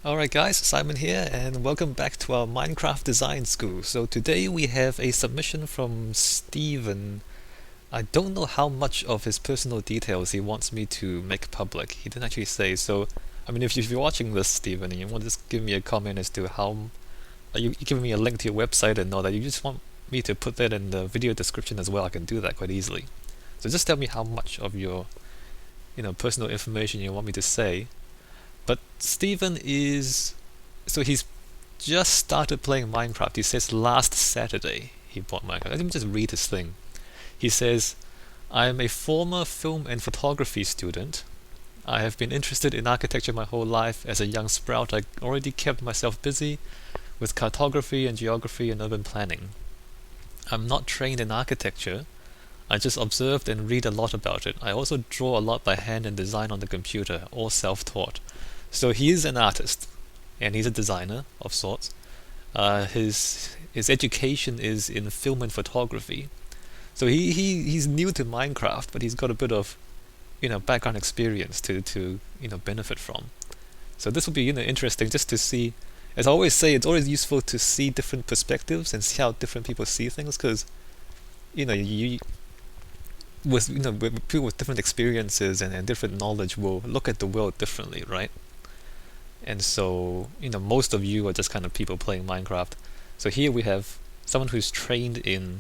Alright guys, Simon here and welcome back to our Minecraft Design School. So today we have a submission from Steven. I don't know how much of his personal details he wants me to make public. He didn't actually say, so I mean if you're watching this, Steven, and you want to just give me a comment as to how you giving me a link to your website and all that, you just want me to put that in the video description as well, I can do that quite easily. So just tell me how much of your personal information you want me to say. But Steven he's just started playing Minecraft. He says last Saturday he bought Minecraft. Let me just read his thing. He says, I am a former film and photography student. I have been interested in architecture my whole life. As a young sprout, I already kept myself busy with cartography and geography and urban planning. I'm not trained in architecture. I just observed and read a lot about it. I also draw a lot by hand and design on the computer, all self-taught. So he is an artist, and he's a designer of sorts. His education is in film and photography. So he's new to Minecraft, but he's got a bit of background experience to benefit from. So this will be interesting just to see. As I always say, it's always useful to see different perspectives and see how different people see things, because you with with people with different experiences and different knowledge will look at the world differently, right? And so, most of you are just kind of people playing Minecraft. So here we have someone who's trained in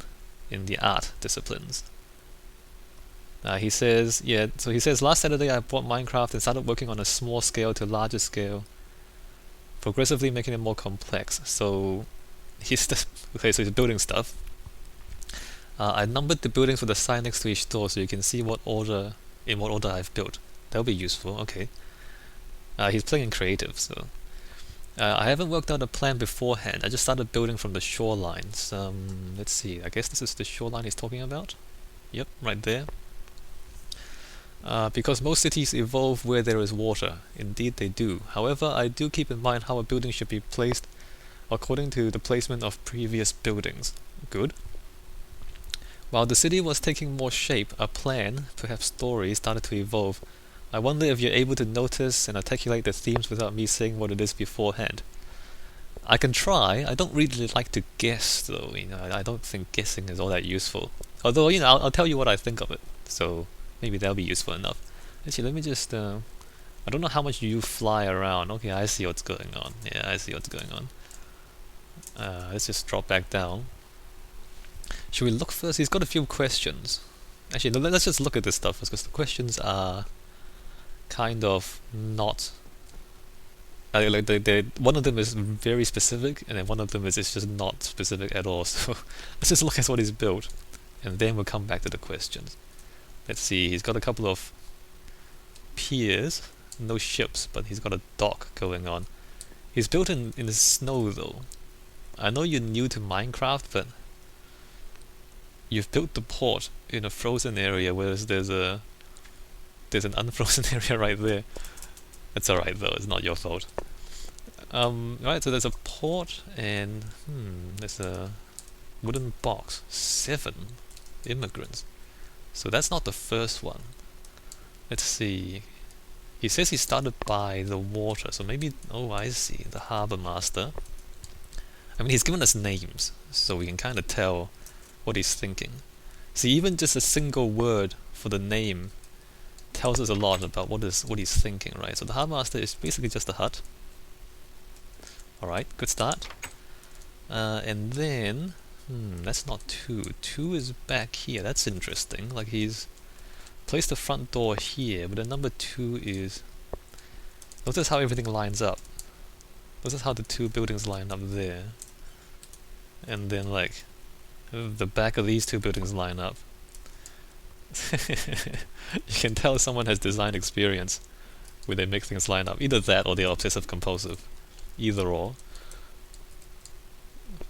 the art disciplines. He says, last Saturday I bought Minecraft and started working on a small scale to larger scale, progressively making it more complex. So he's he's building stuff. I numbered the buildings with a sign next to each door so you can see in what order I've built. That'll be useful. Okay. He's playing in creative, so I haven't worked out a plan beforehand. I just started building from the shorelines. Let's see, I guess this is the shoreline he's talking about. Yep, right there. Because most cities evolve where there is water. Indeed they do. However, I do keep in mind how a building should be placed according to the placement of previous buildings. Good. While the city was taking more shape, a plan, perhaps story, started to evolve. I wonder if you're able to notice and articulate the themes without me saying what it is beforehand. I can try. I don't really like to guess, though. I don't think guessing is all that useful. Although, I'll tell you what I think of it. So maybe that'll be useful enough. Actually, let me just. I don't know how much you fly around. Okay, I see what's going on. Yeah, I see what's going on. Let's just drop back down. Should we look first? He's got a few questions. Actually, let's just look at this stuff first, because the questions are kind of not one of them is very specific, and then one of them is just not specific at all. So let's just look at what he's built, and then we'll come back to the questions. Let's see, he's got a couple of piers, no ships, but he's got a dock going on. He's built in the snow though. I know you're new to Minecraft, but you've built the port in a frozen area, whereas there's an unfrozen area right there. It's alright though, it's not your fault. Right, so there's a port and there's a wooden box. 7 immigrants. So that's not the first one. Let's see. He says he started by the water, so maybe, oh I see, the harbour master. I mean, he's given us names, so we can kind of tell what he's thinking. See, even just a single word for the name tells us a lot about what he's thinking, right? So the harbour master is basically just a hut. Alright, good start. And then that's not 2. 2 is back here. That's interesting. Like, he's placed the front door here, but the number 2 is... Notice how everything lines up. Notice how the 2 buildings line up there. And then, like, the back of these 2 buildings line up. You can tell someone has design experience when they make things line up. Either that or they're obsessive compulsive. Either or.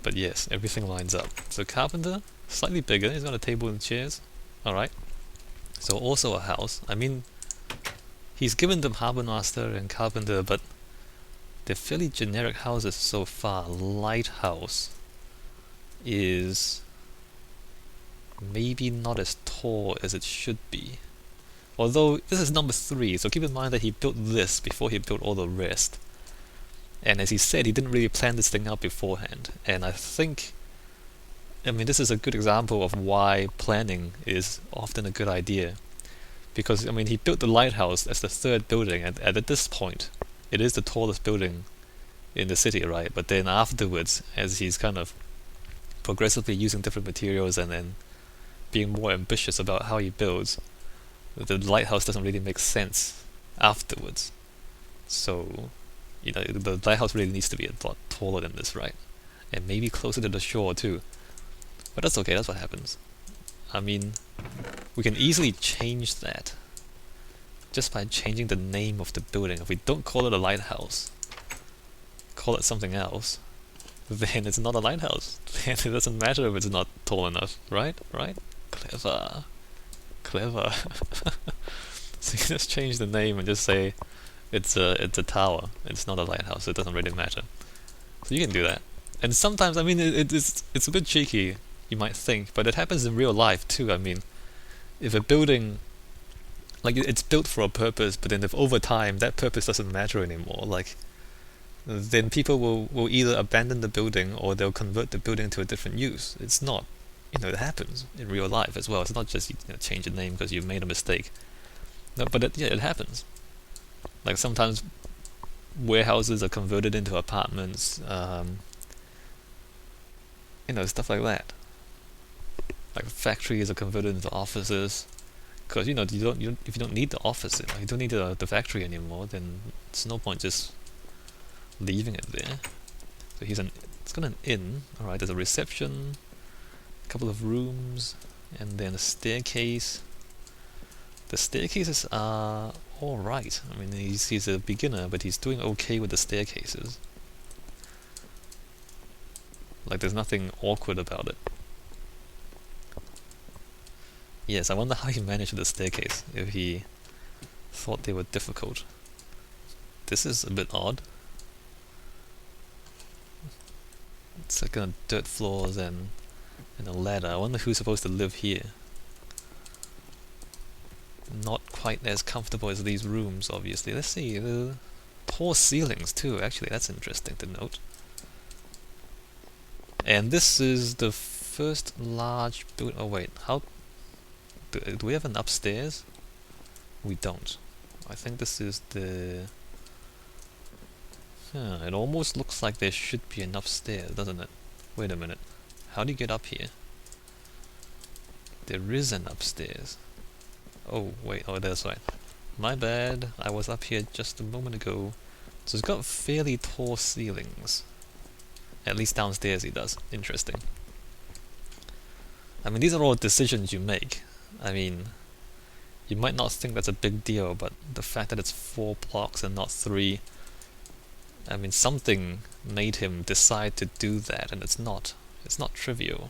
But yes, everything lines up. So carpenter, slightly bigger. He's got a table and chairs. Alright. So also a house. I mean, he's given them harbour master and carpenter, but they're fairly generic houses so far. Lighthouse is maybe not as tall as it should be. Although this is number 3, so keep in mind that he built this before he built all the rest. And as he said, he didn't really plan this thing out beforehand. And I think, I mean, this is a good example of why planning is often a good idea. Because, I mean, he built the lighthouse as the third building, and at this point, it is the tallest building in the city, right? But then afterwards, as he's kind of progressively using different materials and then being more ambitious about how he builds, the lighthouse doesn't really make sense afterwards. So, the lighthouse really needs to be a lot taller than this, right? And maybe closer to the shore too. But that's okay, that's what happens. I mean, we can easily change that just by changing the name of the building. If we don't call it a lighthouse, call it something else, then it's not a lighthouse. Then it doesn't matter if it's not tall enough, right? Right? Clever. Clever. So you can just change the name and just say it's a tower. It's not a lighthouse. It doesn't really matter. So you can do that. And sometimes, I mean, it's a bit cheeky, you might think, but it happens in real life too. I mean, if a building, like, it's built for a purpose, but then if over time that purpose doesn't matter anymore, like, then people will either abandon the building or they'll convert the building to a different use. It's not, it happens in real life as well. It's not just change the name because you've made a mistake. No, but it happens. Like sometimes warehouses are converted into apartments, stuff like that. Like factories are converted into offices, because if you don't need the office, you don't need the factory anymore, then it's no point just leaving it there. So it's got an inn. All right, there's a reception, a couple of rooms, and then a staircase. The staircases are all right. I mean, he's a beginner, but he's doing okay with the staircases. Like, there's nothing awkward about it. Yes, I wonder how he managed the staircase, if he thought they were difficult. This is a bit odd. It's like dirt floors and a ladder. I wonder who's supposed to live here. Not quite as comfortable as these rooms, obviously. Let's see, the tall ceilings too, actually, that's interesting to note. And this is the first large building. Oh wait, how do we have an upstairs? We don't. I think this is the... it almost looks like there should be an upstairs, doesn't it? Wait a minute. How do you get up here? There is an upstairs. Oh, wait, that's right. My bad, I was up here just a moment ago. So it's got fairly tall ceilings. At least downstairs he does. Interesting. I mean, these are all decisions you make. I mean, you might not think that's a big deal, but the fact that it's 4 blocks and not 3, I mean, something made him decide to do that, and it's not trivial,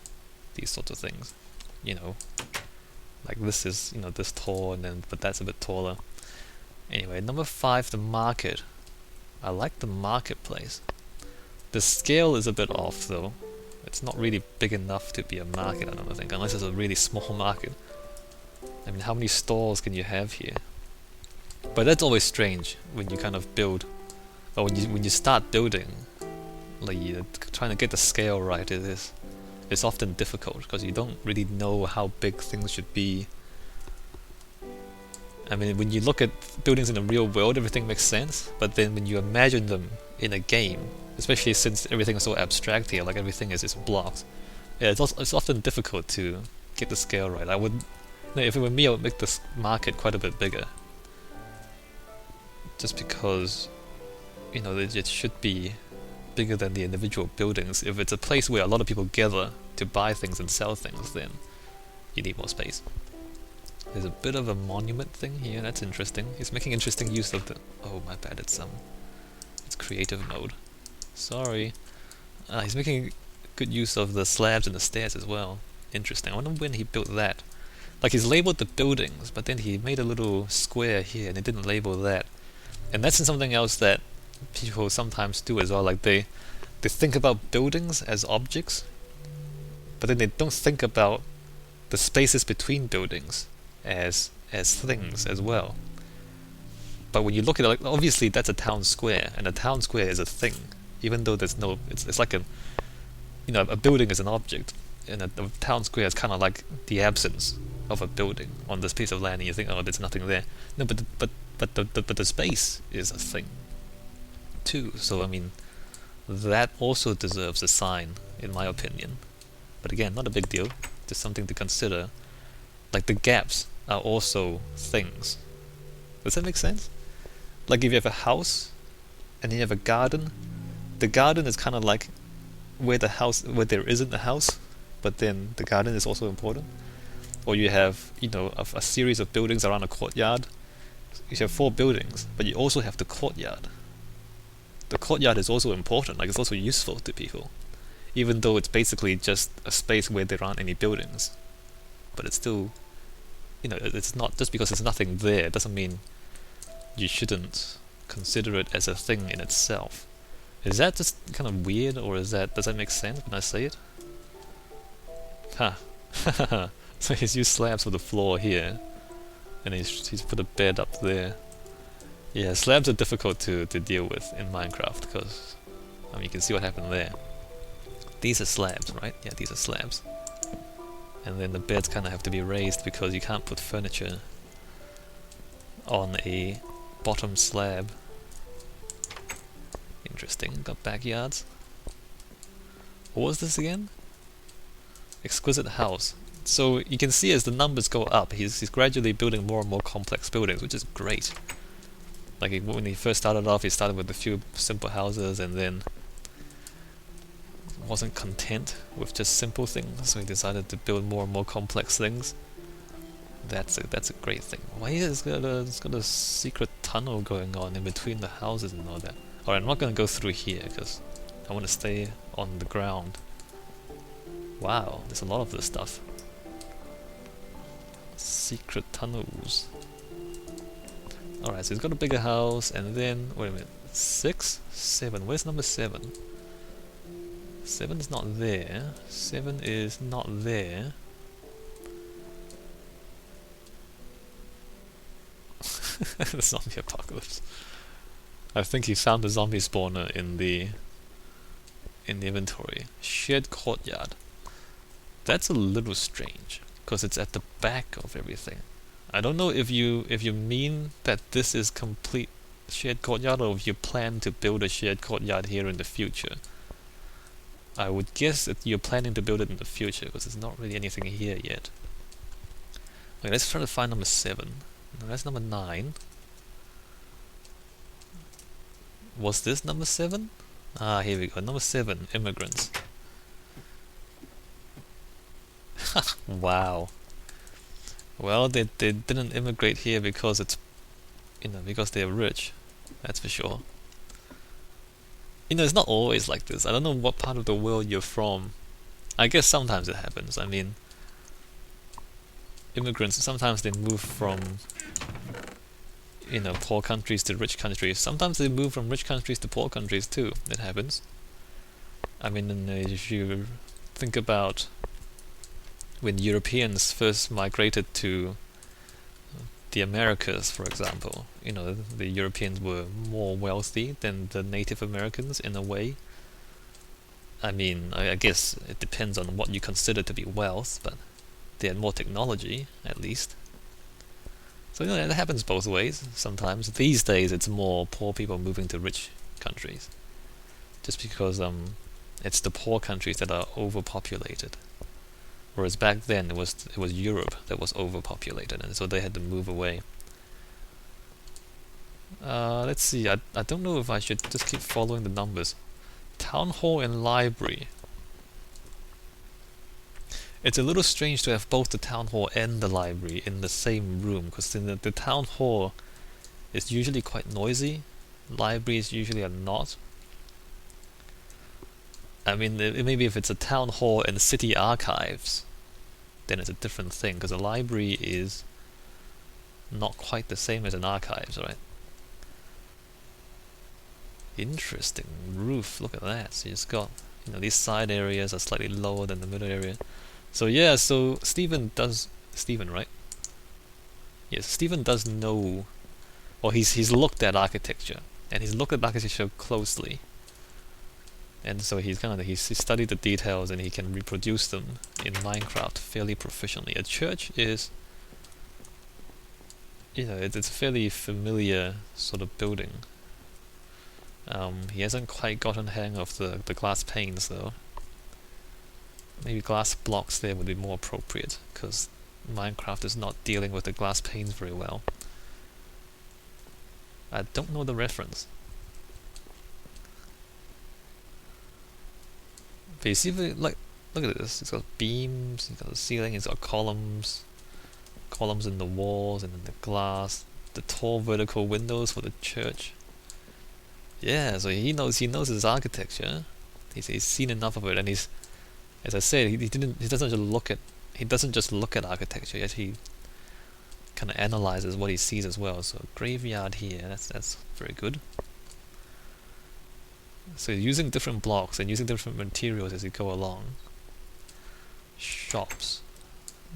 these sorts of things, like this is, this tall, but that's a bit taller. Anyway, number 5, the market. I like the marketplace. The scale is a bit off though. It's not really big enough to be a market, I don't think, unless it's a really small market. I mean, how many stalls can you have here? But that's always strange when you kind of build, or when you start building, like trying to get the scale right. It's often difficult because you don't really know how big things should be. I mean, when you look at buildings in the real world, everything makes sense, but then when you imagine them in a game, especially since everything is so abstract here, like everything is blocks, it's often difficult to get the scale right. If it were me, I would make this market quite a bit bigger, just because it should be bigger than the individual buildings. If it's a place where a lot of people gather to buy things and sell things, then you need more space. There's a bit of a monument thing here, that's interesting. He's making interesting use of the... Oh, my bad, it's creative mode. Sorry. He's making good use of the slabs and the stairs as well. Interesting. I wonder when he built that. Like, he's labeled the buildings, but then he made a little square here and he didn't label that. And that's something else that people sometimes do as well. Like, they think about buildings as objects, but then they don't think about the spaces between buildings as things as well. But when you look at it, like, obviously that's a town square, and a town square is a thing, even though there's no. It's like a building is an object, and a town square is kind of like the absence of a building on this piece of land, and you think, oh, there's nothing there. No, but the space is a thing too. So I mean, that also deserves a sign, in my opinion. But again, not a big deal. Just something to consider. Like the gaps are also things. Does that make sense? Like if you have a house and you have a garden, the garden is kind of like where there isn't a house, but then the garden is also important. Or you have, a series of buildings around a courtyard. You have 4 buildings, but you also have the courtyard. The courtyard is also important, like it's also useful to people, even though it's basically just a space where there aren't any buildings. But it's still, it's not just because there's nothing there doesn't mean you shouldn't consider it as a thing in itself. Is that just kind of weird, or does that make sense when I say it? Huh. So he's used slabs for the floor here, and he's put a bed up there. Yeah, slabs are difficult to deal with in Minecraft, because you can see what happened there. These are slabs, right? Yeah, these are slabs. And then the beds kind of have to be raised because you can't put furniture on a bottom slab. Interesting. Got backyards. What was this again? Exquisite house. So you can see as the numbers go up, he's gradually building more and more complex buildings, which is great. Like when he first started off, he started with a few simple houses, and then wasn't content with just simple things, so he decided to build more and more complex things. That's a great thing. Why is it's got a secret tunnel going on in between the houses and all that? Alright, I'm not going to go through here because I want to stay on the ground. Wow, there's a lot of this stuff. Secret tunnels. Alright, so he's got a bigger house, and then, wait a minute, 6? 7, where's number 7? 7 is not there, 7 is not there. The zombie apocalypse. I think he found the zombie spawner in the inventory. Shared courtyard. That's a little strange, because it's at the back of everything. I don't know if you mean that this is complete shared courtyard, or if you plan to build a shared courtyard here in the future. I would guess that you're planning to build it in the future, because there's not really anything here yet. Okay, let's try to find number 7. No, that's number 9. Was this number 7? Ah, here we go. Number 7, immigrants. Wow. Well, they didn't immigrate here because it's, because they're rich. That's for sure. It's not always like this. I don't know what part of the world you're from. I guess sometimes it happens. I mean, immigrants, sometimes they move from, poor countries to rich countries. Sometimes they move from rich countries to poor countries too. It happens. I mean, if you think about when Europeans first migrated to the Americas, for example, the Europeans were more wealthy than the Native Americans in a way. I mean, I guess it depends on what you consider to be wealth, but they had more technology, at least. So, it happens both ways sometimes. These days, it's more poor people moving to rich countries, just because it's the poor countries that are overpopulated. Whereas back then it was Europe that was overpopulated, and so they had to move away. Let's see, I don't know if I should just keep following the numbers. Town hall and library. It's a little strange to have both the town hall and the library in the same room, because the town hall is usually quite noisy. Libraries usually are not. I mean, maybe if it's a town hall and city archives, then it's a different thing, because a library is not quite the same as an archives, right? Interesting roof, look at that. So you've got, these side areas are slightly lower than the middle area. So yeah, so Stephen, right? Yes, Stephen does know, or he's looked at architecture, and he's looked at architecture closely, and so he's studied the details and he can reproduce them in Minecraft fairly proficiently. A church is, it's a fairly familiar sort of building. He hasn't quite gotten hang of the glass panes though. Maybe glass blocks there would be more appropriate, because Minecraft is not dealing with the glass panes very well. I don't know the reference. But you see, look at this. It's got beams, it's got the ceiling, it's got columns in the walls and in the glass, the tall vertical windows for the church. Yeah, so he knows his architecture. He's seen enough of it, and he's, as I said, he doesn't just look at architecture. Yet he kind of analyzes what he sees as well. So graveyard here, that's very good. So using different blocks and using different materials as you go along. Shops,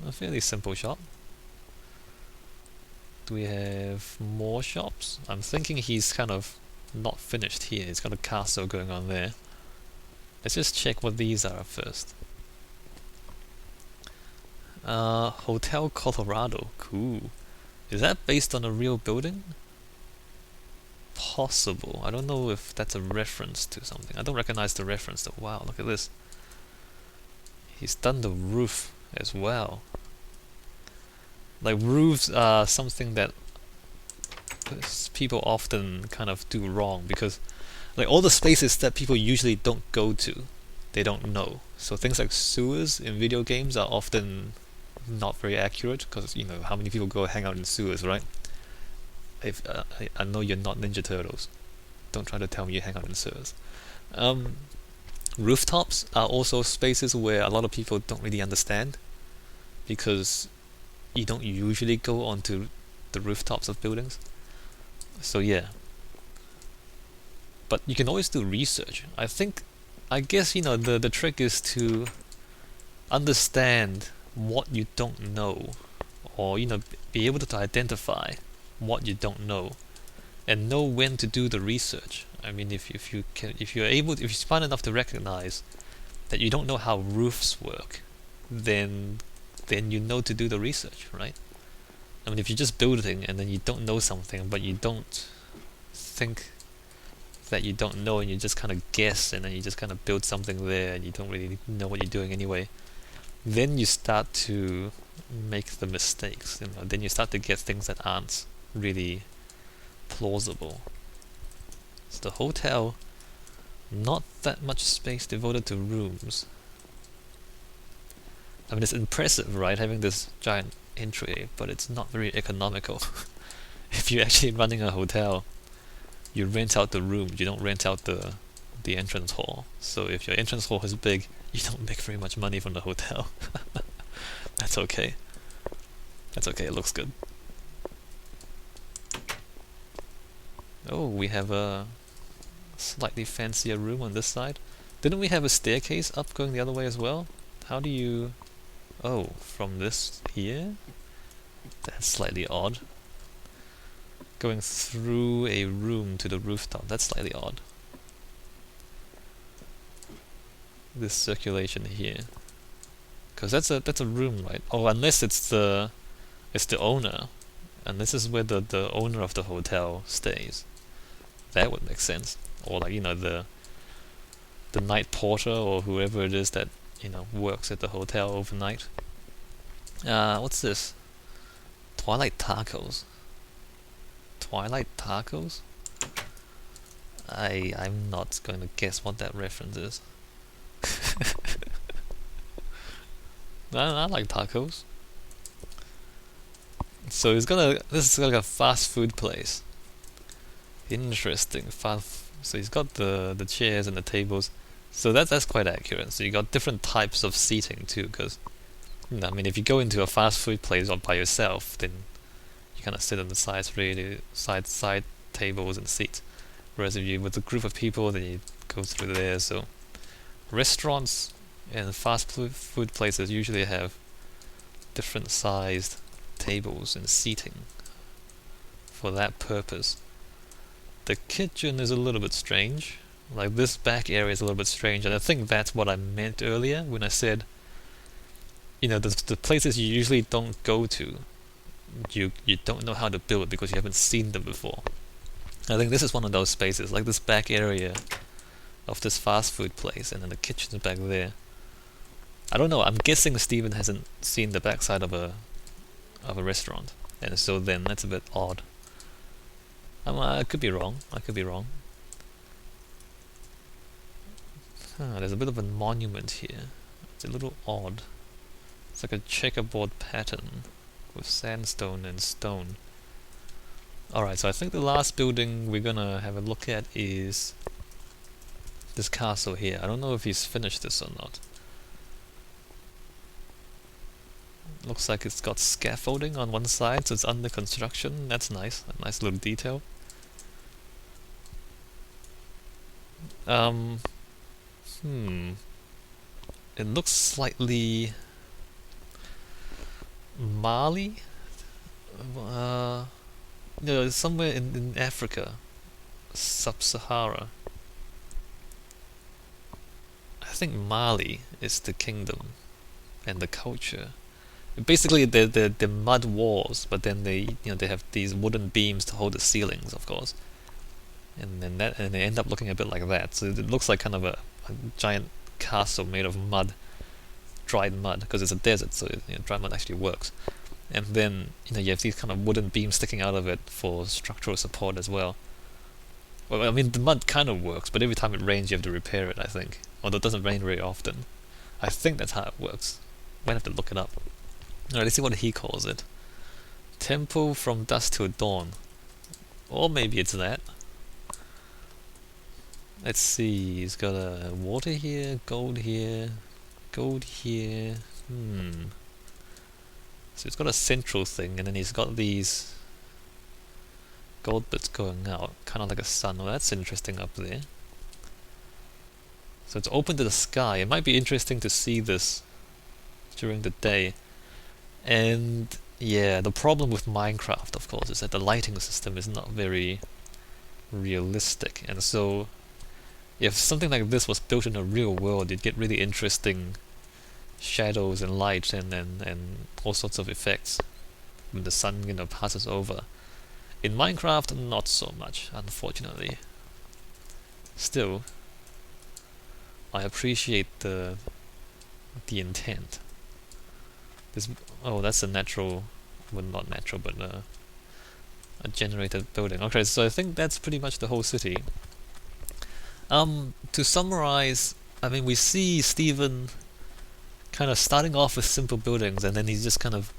a fairly simple shop. Do we have more shops? I'm thinking he's kind of not finished here. He's got a castle going on there. Let's just check what these are first. Hotel Colorado. Cool. Is that based on a real building? Possible. I don't know if that's a reference to something. I don't recognize the reference though. Wow, look at this. He's done the roof as well. Like, roofs are something that people often kind of do wrong, because like all the spaces that people usually don't go to, they don't know. So things like sewers in video games are often not very accurate, because how many people go hang out in sewers, right? If I know you're not Ninja Turtles, don't try to tell me you hang out in sewers. Rooftops are also spaces where a lot of people don't really understand, because you don't usually go onto the rooftops of buildings. So yeah, but you can always do research. I guess the trick is to understand what you don't know, or be able to identify what you don't know, and know when to do the research. I mean, if you're smart enough to recognize that you don't know how roofs work, then you know to do the research, right? I mean, if you're just building and then you don't know something, but you don't think that you don't know, and you just kind of guess, and then you just kind of build something there, and you don't really know what you're doing anyway, then you start to make the mistakes. Then you start to get things that aren't really plausible. So the hotel, not that much space devoted to rooms. I mean, it's impressive, right, having this giant entry, but it's not very economical. If you're actually running a hotel, you rent out the rooms, you don't rent out the entrance hall. So if your entrance hall is big, you don't make very much money from the hotel. That's okay. It looks good. Oh, we have a slightly fancier room on this side. Didn't we have a staircase up going the other way as well? How do you... Oh, from this here? That's slightly odd. Going through a room to the rooftop, that's slightly odd. This circulation here, because that's a room, right? Oh, unless it's the owner, and this is where the owner of the hotel stays. That would make sense. Or like the night porter, or whoever it is that works at the hotel overnight. What's this? Twilight Tacos. Twilight Tacos? I'm not going to guess what that reference is. I like tacos. So this is like a fast food place. Interesting. So he's got the chairs and the tables. So that's quite accurate. So you got different types of seating too, because I mean, if you go into a fast food place all by yourself, then you kind of sit on the side tables and seats. Whereas if you're with a group of people, then you go through there. So restaurants and fast food places usually have different sized tables and seating for that purpose. The kitchen is a little bit strange. Like this back area is a little bit strange, and I think that's what I meant earlier when I said, the places you usually don't go to, you don't know how to build it because you haven't seen them before. I think this is one of those spaces, like this back area of this fast food place, and then the kitchen's back there. I don't know. I'm guessing Stephen hasn't seen the backside of a restaurant, and so then that's a bit odd. I could be wrong. There's a bit of a monument here. It's a little odd. It's like a checkerboard pattern with sandstone and stone. Alright, so I think the last building we're gonna have a look at is this castle here. I don't know if he's finished this or not. Looks like it's got scaffolding on one side, so it's under construction. That's nice. A nice little detail. It looks slightly Mali? Somewhere in Africa. Sub-Sahara. I think Mali is the kingdom and the culture. Basically, they're mud walls, but then they have these wooden beams to hold the ceilings, of course, and they end up looking a bit like that. So it looks like kind of a giant castle made of mud, dried mud, because it's a desert, so dried mud actually works. And then you have these kind of wooden beams sticking out of it for structural support as well. Well, I mean the mud kind of works, but every time it rains you have to repair it, I think. Although it doesn't rain very often. I think that's how it works. Might have to look it up. Alright, let's see what he calls it. Temple from dusk till dawn. Or maybe it's that. Let's see, he's got a water here, gold here, gold here. So it's got a central thing, and then he's got these gold bits going out, kind of like a sun. Well, that's interesting up there. So it's open to the sky. It might be interesting to see this during the day. And yeah, the problem with Minecraft, of course, is that the lighting system is not very realistic. And so if something like this was built in a real world, you'd get really interesting shadows and light and all sorts of effects when the sun passes over. In Minecraft, not so much, unfortunately. Still, I appreciate the intent. That's a natural, well, not natural, but a generated building. Okay, so I think that's pretty much the whole city. To summarize, I mean, we see Stephen kind of starting off with simple buildings, and then he's just kind of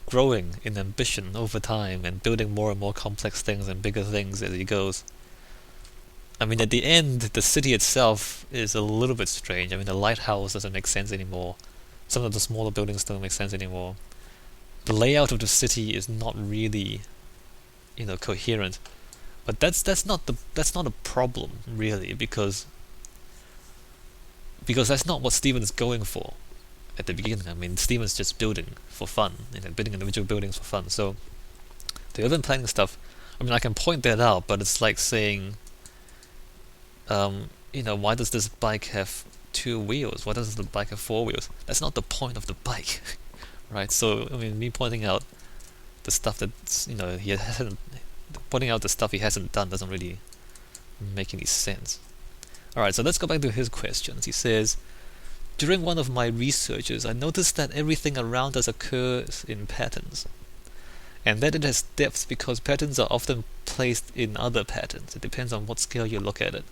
growing in ambition over time and building more and more complex things and bigger things as he goes. I mean, at the end, the city itself is a little bit strange. I mean, the lighthouse doesn't make sense anymore. Some of the smaller buildings don't make sense anymore. The layout of the city is not really, coherent. But that's not a problem really, because that's not what Stephen's going for at the beginning. I mean, Stephen's just building for fun, building individual buildings for fun. So the urban planning stuff, I mean, I can point that out, but it's like saying, why does this bike have 2 wheels? Why doesn't the bike have 4 wheels? That's not the point of the bike, right? So I mean, me pointing out the stuff that's pointing out the stuff he hasn't done doesn't really make any sense. Alright, so let's go back to his questions. He says, during one of my researches, I noticed that everything around us occurs in patterns, and that it has depth because patterns are often placed in other patterns. It depends on what scale you look at it.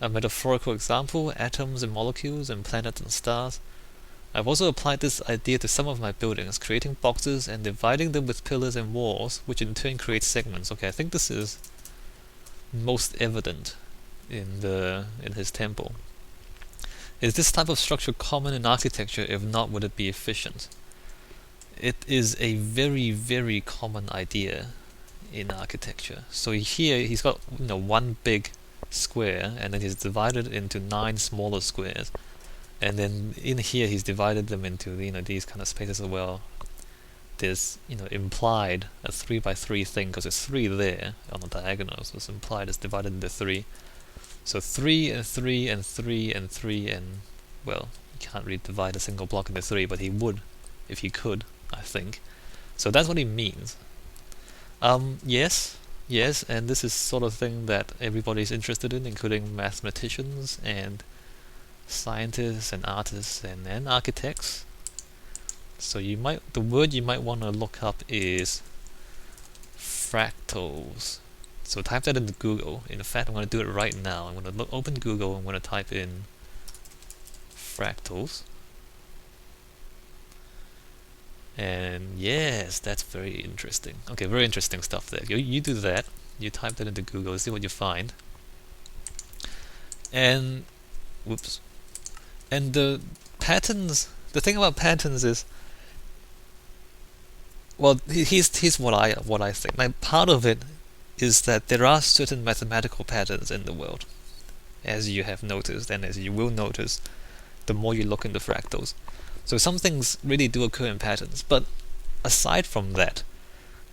A metaphorical example, atoms and molecules and planets and stars. I've also applied this idea to some of my buildings, creating boxes and dividing them with pillars and walls, which in turn create segments. Okay, I think this is most evident in his temple. Is this type of structure common in architecture? If not, would it be efficient? It is a very, very common idea in architecture. So here he's got one big square, and then he's divided into 9 smaller squares, and then in here he's divided them into these kind of spaces as well. there's implied a 3 by 3 thing because there's 3 there on the diagonal, so it's implied it's divided into 3. So 3 and 3 and 3 and 3 and, well, you can't really divide a single block into 3, but he would if he could, I think. So that's what he means. Yes, and this is sort of thing that everybody's interested in, including mathematicians and scientists and artists and architects. So the word you might want to look up is fractals. So type that into Google. In fact, I'm going to do it right now. I'm going to open Google. I'm going to type in fractals. And yes, that's very interesting. Okay, very interesting stuff there. You do that. You type that into Google, see what you find. And whoops. And the patterns. The thing about patterns is, well, here's what I think. Now, part of it is that there are certain mathematical patterns in the world, as you have noticed, and as you will notice, the more you look into fractals. So some things really do occur in patterns, but aside from that,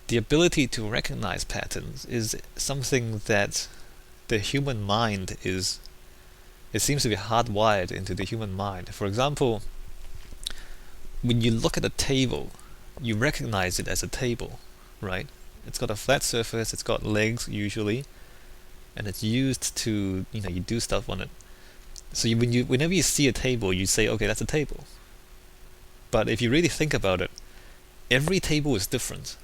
the ability to recognize patterns is something that the human mind it seems to be hardwired into the human mind. For example, when you look at a table, you recognize it as a table, right? It's got a flat surface, it's got legs usually, and it's used to, you do stuff on it. So whenever you see a table, you say, okay, that's a table. But if you really think about it, every table is different.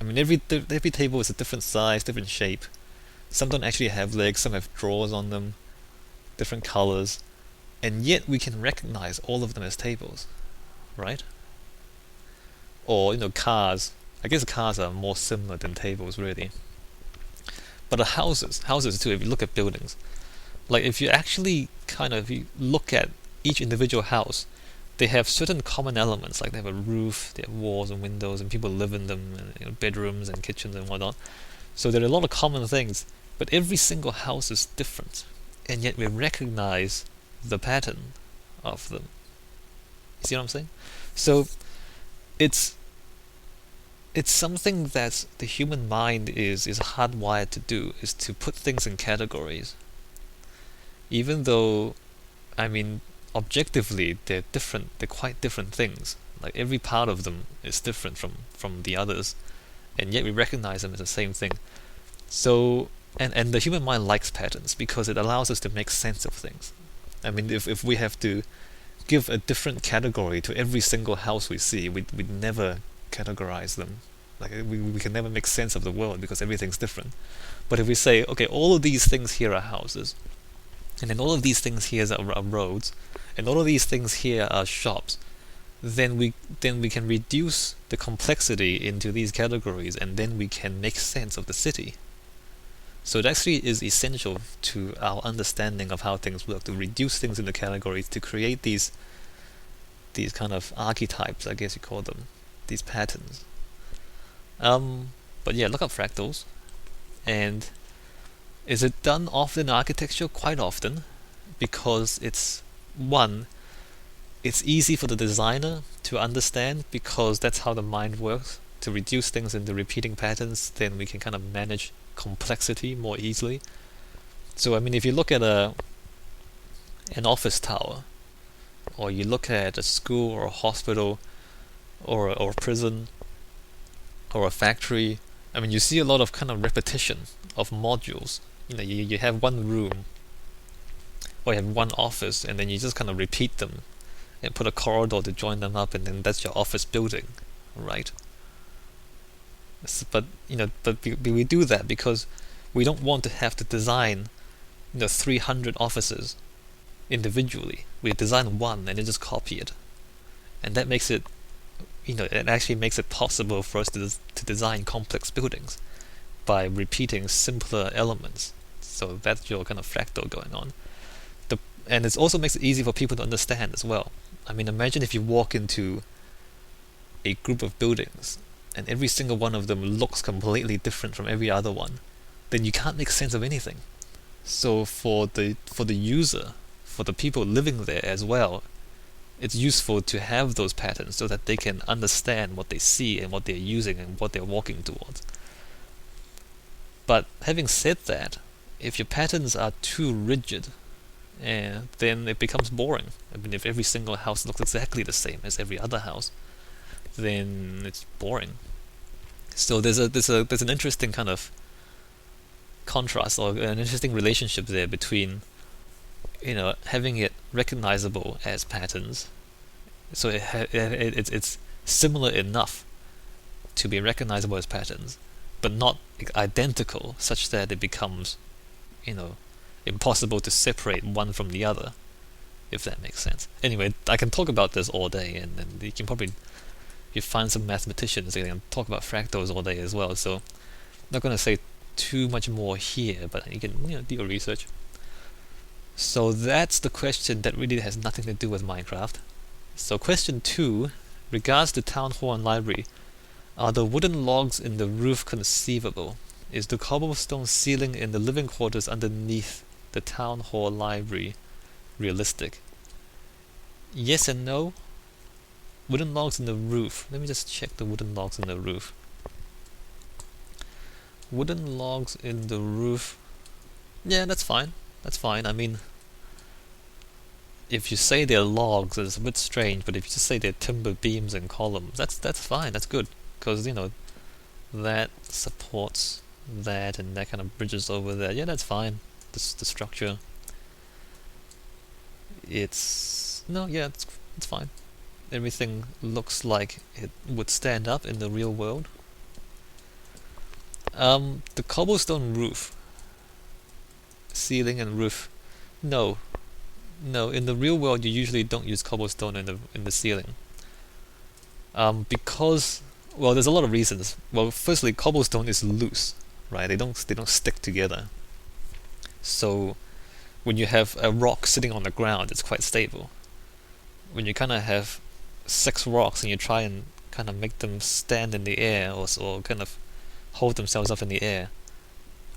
I mean, every table is a different size, different shape. Some don't actually have legs, some have drawers on them, different colors, and yet we can recognize all of them as tables, right? Or, cars. I guess cars are more similar than tables, really. But the houses too, if you look at buildings, like if you actually you look at each individual house, they have certain common elements, like they have a roof, they have walls and windows, and people live in them, and bedrooms and kitchens and whatnot. So there are a lot of common things, but every single house is different, and yet we recognize the pattern of them. You see what I'm saying? So it's something that the human mind is hardwired to do, is to put things in categories. Even though, I mean, objectively they're quite different things. Like every part of them is different from the others, and yet we recognize them as the same thing. So, and the human mind likes patterns because it allows us to make sense of things. I mean, if we have to give a different category to every single house we see, we'd never categorize them. Like we can never make sense of the world because everything's different. But if we say, okay, all of these things here are houses, and then all of these things here are roads, and all of these things here are shops, then we can reduce the complexity into these categories, and then we can make sense of the city. So it actually is essential to our understanding of how things work, to reduce things into categories, to create these kind of archetypes, I guess you call them, these patterns. But yeah, look up fractals. And is it done often in architecture? Quite often, because it's easy for the designer to understand, because that's how the mind works. To reduce things into repeating patterns, then we can kind of manage complexity more easily. So I mean, if you look at an office tower, or you look at a school or a hospital, or a prison, or a factory, I mean, you see a lot of kind of repetition of modules. You have one room, or you have one office, and then you just kind of repeat them and put a corridor to join them up, and then that's your office building, right? But we do that because we don't want to have to design 300 offices individually. We design one and then just copy it, and that makes it it actually makes it possible for us to design complex buildings by repeating simpler elements. So that's your kind of fractal going on. And it also makes it easy for people to understand as well. I mean, imagine if you walk into a group of buildings and every single one of them looks completely different from every other one, then you can't make sense of anything. So for the user, for the people living there as well, it's useful to have those patterns so that they can understand what they see and what they're using and what they're walking towards. But having said that, if your patterns are too rigid, then it becomes boring. I mean, if every single house looks exactly the same as every other house, then it's boring. So there's an interesting kind of contrast, or an interesting relationship there between, having it recognizable as patterns, so it's similar enough to be recognizable as patterns, but not identical such that it becomes, impossible to separate one from the other, if that makes sense. Anyway, I can talk about this all day, and you can probably you find some mathematicians that can talk about fractals all day as well. So I'm not going to say too much more here, but you can do your research. So that's the question that really has nothing to do with Minecraft. So question 2, regards to town hall and library, are the wooden logs in the roof conceivable? Is the cobblestone ceiling in the living quarters underneath the town hall library realistic? Yes and no. Wooden logs in the roof. Let me just check the wooden logs in the roof. Wooden logs in the roof. Yeah, that's fine. That's fine. I mean, if you say they're logs, it's a bit strange. But if you just say they're timber beams and columns, that's fine. That's good, because that supports that, and that kind of bridges over that. Yeah, that's fine. The structure. It's fine. Everything looks like it would stand up in the real world. The cobblestone roof, ceiling and roof. No, in the real world you usually don't use cobblestone in the ceiling. Because, well, there's a lot of reasons. Well, firstly, cobblestone is loose, right? They don't stick together. So when you have a rock sitting on the ground, it's quite stable. When you kind of have 6 rocks and you try and kind of make them stand in the air, or kind of hold themselves up in the air,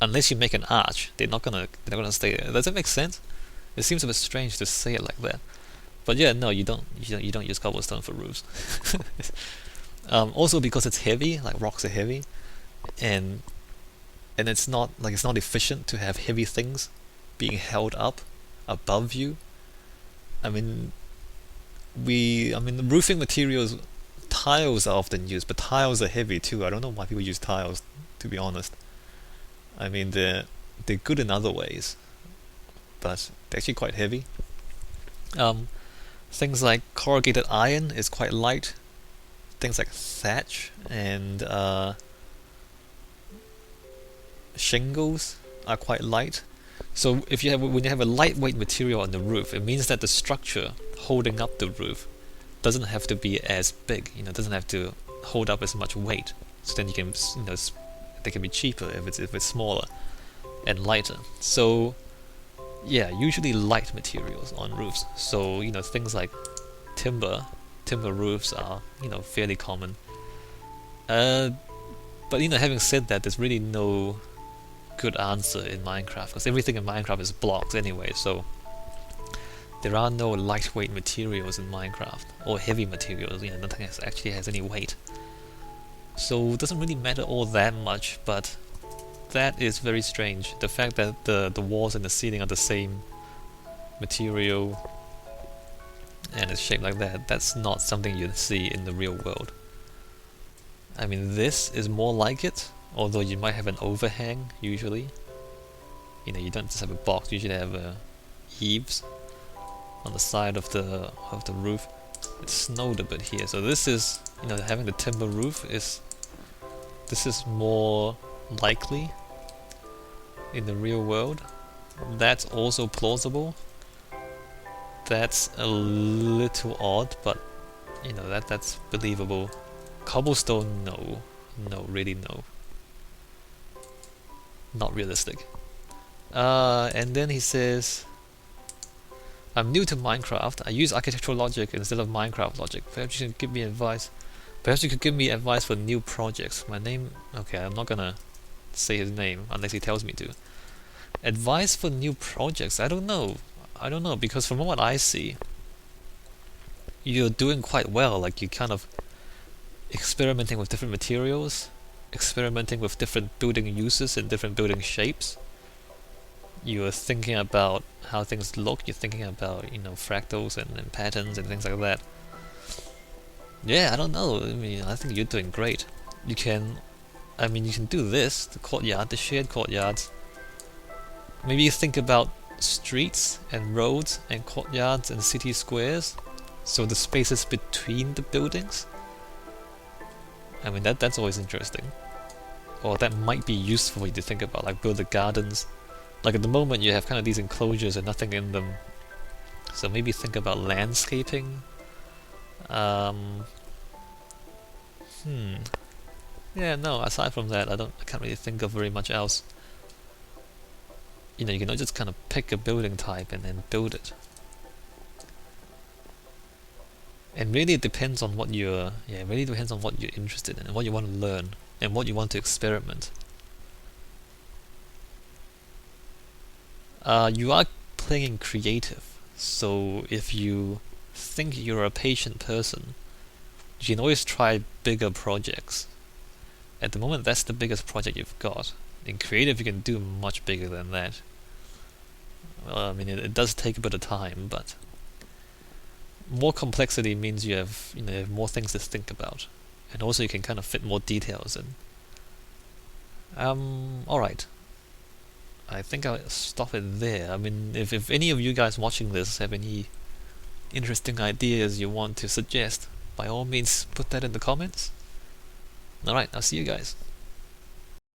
unless you make an arch, they're not gonna stay there. Does that make sense? It seems a bit strange to say it like that, but yeah, no, you don't use cobblestone for roofs. Also because it's heavy, like rocks are heavy, and it's not efficient to have heavy things being held up above you. I mean, the roofing materials, tiles are often used, but tiles are heavy too. I don't know why people use tiles, to be honest. I mean, they're good in other ways, but they're actually quite heavy. Things like corrugated iron is quite light. Things like thatch and shingles are quite light. So when you have a lightweight material on the roof, it means that the structure holding up the roof doesn't have to be as big. It doesn't have to hold up as much weight. So then you can, they can be cheaper if it's smaller and lighter. So yeah, usually light materials on roofs. So things like timber roofs are fairly common. But having said that, there's really no good answer in Minecraft, because everything in Minecraft is blocks anyway. So there are no lightweight materials in Minecraft, or heavy materials. Nothing actually has any weight. So it doesn't really matter all that much, but that is very strange. The fact that the walls and the ceiling are the same material and it's shaped like that, that's not something you'd see in the real world. I mean, this is more like it, although you might have an overhang usually. You don't just have a box, you usually have eaves on the side of the roof. It snowed a bit here, so this is, having the timber roof is more likely in the real world. That's also plausible. That's a little odd, but that's believable. Cobblestone, no, really no, not realistic. And then he says, I'm new to Minecraft. I use architectural logic instead of Minecraft logic. Perhaps you can give me advice. Perhaps you could give me advice for new projects. My name... Okay, I'm not gonna say his name unless he tells me to. Advice for new projects? I don't know, because from what I see, you're doing quite well. Like you kind of experimenting with different materials, experimenting with different building uses and different building shapes. You're thinking about how things look. You're thinking about fractals and patterns and things like that. Yeah, I don't know. I mean, I think you're doing great. You can, I mean, you can do this, the courtyard, the shared courtyards. Maybe you think about streets and roads and courtyards and city squares. So the spaces between the buildings. I mean, that's always interesting. Or that might be useful for you to think about, like build the gardens. Like at the moment you have kind of these enclosures and nothing in them. So maybe think about landscaping. Um, Yeah, no, aside from that, I can't really think of very much else. You can just kind of pick a building type and then build it. And really it depends on what it really depends on what you're interested in and what you want to learn and what you want to experiment. You are playing creative, so if you think you're a patient person, you can always try bigger projects. At the moment, that's the biggest project you've got. In creative, you can do much bigger than that. Well, I mean, it does take a bit of time, but more complexity means you have more things to think about, and also you can kind of fit more details in. All right. I think I'll stop it there. I mean, if any of you guys watching this have any interesting ideas you want to suggest, by all means, put that in the comments. Alright, I'll see you guys.